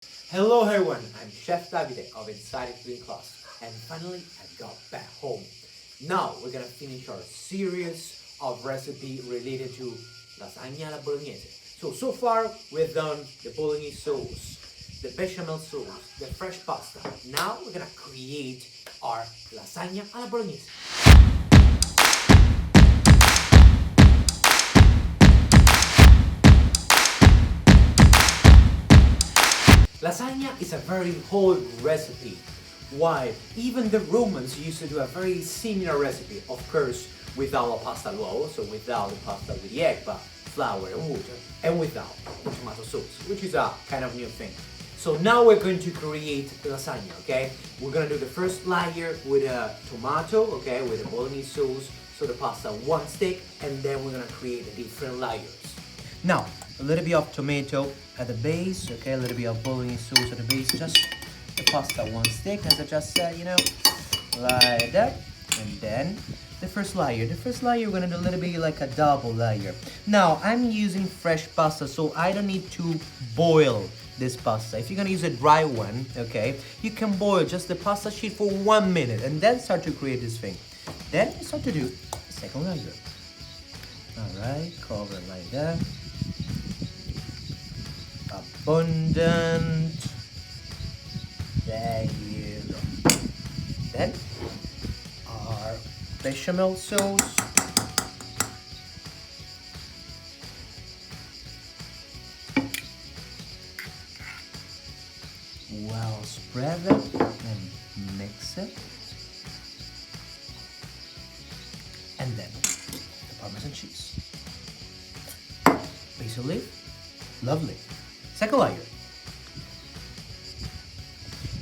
Hello everyone, I'm Chef Davide of Insideat Cooking Class, and finally I got back home. Now we're gonna finish our series of recipe related to lasagna alla bolognese. So far we've done the bolognese sauce, the bechamel sauce, the fresh pasta. Now we're gonna create our lasagna alla bolognese. Lasagna is a very old recipe. Why? Even the Romans used to do a very similar recipe, of course, without a pasta all'uovo, so without the pasta with the egg, but flour and water, and without the tomato sauce, which is a kind of new thing. So now we're going to create lasagna, okay? We're gonna do the first layer with a tomato, okay, with a bolognese sauce, so the pasta one stick, and then we're gonna create the different layers. Now, a little bit of tomato at the base, okay, a little bit of bolognese sauce at the base, just the pasta one stick, as I just said, like that. And then the first layer. The first layer we're gonna do a little bit like a double layer. Now, I'm using fresh pasta, so I don't need to boil this pasta. If you're gonna use a dry one, okay, you can boil just the pasta sheet for 1 minute and then start to create this thing. Then you start to do the second layer. Alright, cover it like that. Abundant. There you go. Then our bechamel sauce. Well, spread it and mix it. And then the Parmesan cheese. Basil leaf. Lovely. Second layer.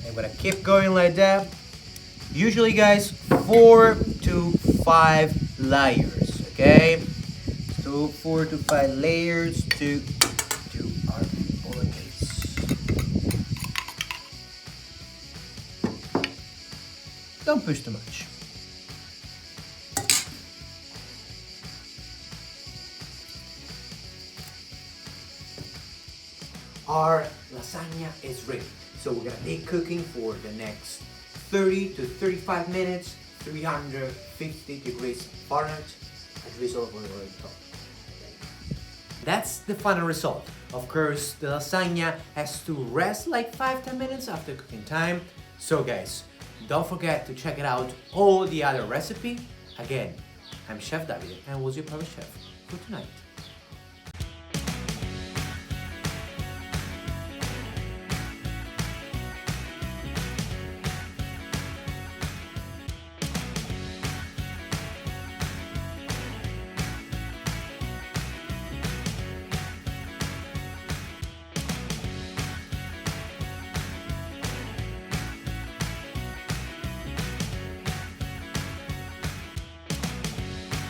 I'm gonna keep going like that. Usually, guys, 4 to 5 layers, okay? So 4 to 5 layers to do our bolognese. Don't push too much. Our lasagna is ready. So we're gonna be cooking for the next 30 to 35 minutes, 350 degrees Fahrenheit, a drizzle of oil on top. That's the final result. Of course, the lasagna has to rest like 5-10 minutes after cooking time. So guys, don't forget to check it out all the other recipe. Again, I'm Chef Davide and was your private chef for tonight.